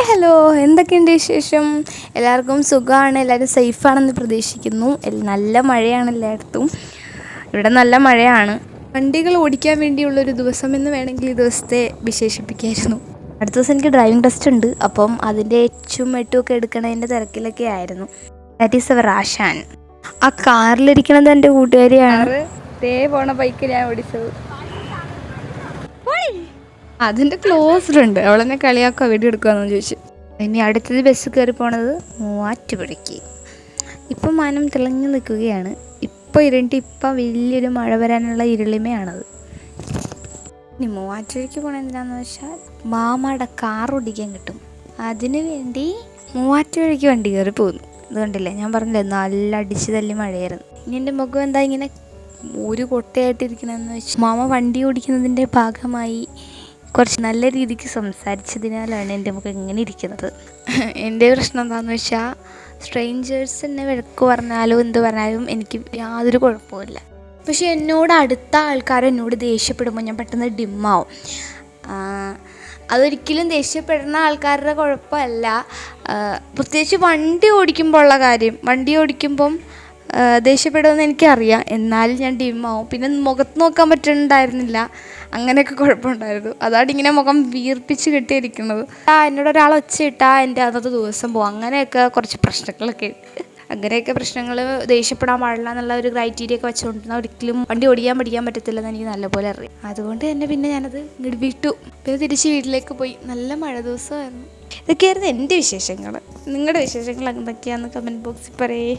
Hello, എന്തൊക്കെയുണ്ട് വിശേഷം? എല്ലാവർക്കും സുഖമാണ്, എല്ലാവരും സേഫാണെന്ന് പ്രതീക്ഷിക്കുന്നു. നല്ല മഴയാണ് എല്ലായിടത്തും. ഇവിടെ നല്ല മഴയാണ്. വണ്ടികൾ ഓടിക്കാൻ വേണ്ടിയുള്ളൊരു ദിവസം എന്ന് വേണമെങ്കിൽ ഈ ദിവസത്തെ വിശേഷിപ്പിക്കായിരുന്നു. അടുത്ത ദിവസം എനിക്ക് ഡ്രൈവിംഗ് ടെസ്റ്റ് ഉണ്ട്. അപ്പം അതിൻ്റെ എച്ചും എട്ടും ഒക്കെ എടുക്കണതിൻ്റെ തിരക്കിലൊക്കെ ആയിരുന്നു. ദാറ്റ് ഈസ് അവർ ആശാൻ. ആ കാറിലിരിക്കണത് എൻ്റെ കൂട്ടുകാരിയാണ്. പോണ ബൈക്ക് ഞാൻ ഓടിച്ചത്. അതിൻ്റെ ക്ലോസ്ഡ് ഉണ്ട്. അവളെന്നെ കളിയാക്കുക വീഡിയോ എടുക്കുകയെന്ന് ചോദിച്ചു. ഇനി അടുത്തത് ബസ് കയറി പോണത് മൂവാറ്റുപുഴയ്ക്ക്. ഇപ്പം മാനം തിളങ്ങി നിൽക്കുകയാണ്. ഇപ്പം ഇപ്പം വലിയൊരു മഴ വരാനുള്ള ഇരുളിമയാണത്. ഇനി മൂവാറ്റുപുഴയ്ക്ക് പോകണത് എന്തിനാന്ന് വെച്ചാൽ മാമയുടെ കാർ ഓടിക്കാൻ കിട്ടും. അതിനു വേണ്ടി മൂവാറ്റുപുഴയ്ക്ക് വണ്ടി കയറി പോകുന്നു. അതുകൊണ്ടില്ലേ, ഞാൻ പറഞ്ഞില്ലേ നല്ല അടിച്ച് തല്ലി മഴയായിരുന്നു. ഇനി എൻ്റെ മുഖം എന്താ ഇങ്ങനെ ഒരു കൊട്ടയായിട്ടിരിക്കണമെന്ന് വെച്ചാൽ മാമ വണ്ടി ഓടിക്കുന്നതിൻ്റെ ഭാഗമായി കുറച്ച് നല്ല രീതിക്ക് സംസാരിച്ചതിനാലാണ് എൻ്റെ മുഖം ഇങ്ങനെ ഇരിക്കുന്നത്. എൻ്റെ പ്രശ്നം എന്താണെന്ന് വെച്ചാൽ സ്ട്രേഞ്ചേഴ്സ് എന്നെ വഴക്ക് പറഞ്ഞാലും എന്ത് പറഞ്ഞാലും എനിക്ക് യാതൊരു കുഴപ്പമില്ല. പക്ഷെ എന്നോട് അടുത്ത ആൾക്കാർ എന്നോട് ദേഷ്യപ്പെടുമ്പോൾ ഞാൻ പെട്ടെന്ന് ഡിമ്മാവും. അതൊരിക്കലും ദേഷ്യപ്പെടുന്ന ആൾക്കാരുടെ കുഴപ്പമല്ല. പ്രത്യേകിച്ച് വണ്ടി ഓടിക്കുമ്പോൾ ഉള്ള കാര്യം. വണ്ടി ഓടിക്കുമ്പം ദേഷ്യപ്പെടുമെന്ന് എനിക്കറിയാം, എന്നാലും ഞാൻ ഡിമ്മാവും. പിന്നെ മുഖത്ത് നോക്കാൻ പറ്റുന്നുണ്ടായിരുന്നില്ല. അങ്ങനെയൊക്കെ കുഴപ്പമുണ്ടായിരുന്നു. അതാണ് ഇങ്ങനെ മുഖം വീർപ്പിച്ച് കെട്ടിയിരിക്കുന്നത്. എന്നോട് ഒരാൾ ഒച്ചയിട്ടാൽ എൻ്റെ അന്നത്തെ ദിവസം പോകും. അങ്ങനെയൊക്കെ കുറച്ച് പ്രശ്നങ്ങളൊക്കെ ഉണ്ട്. അങ്ങനെയൊക്കെ പ്രശ്നങ്ങൾ ദേഷ്യപ്പെടാൻ പാടില്ല എന്നുള്ള ഒരു ക്രൈറ്റീരിയ ഒക്കെ വെച്ചുകൊണ്ടിരുന്നാൽ ഒരിക്കലും വണ്ടി പഠിക്കാൻ പറ്റത്തില്ലെന്ന് എനിക്ക് നല്ലപോലെ അറിയാം. അതുകൊണ്ട് തന്നെ പിന്നെ ഞാനത് ഇങ്ങോട്ട് വിട്ടു. പിന്നെ തിരിച്ച് വീട്ടിലേക്ക് പോയി. നല്ല മഴ ദിവസമായിരുന്നു. ഇതൊക്കെയായിരുന്നു എൻ്റെ വിശേഷങ്ങൾ. നിങ്ങളുടെ വിശേഷങ്ങൾ എന്തൊക്കെയാണെന്ന് കമൻറ്റ് ബോക്സിൽ പറയേ.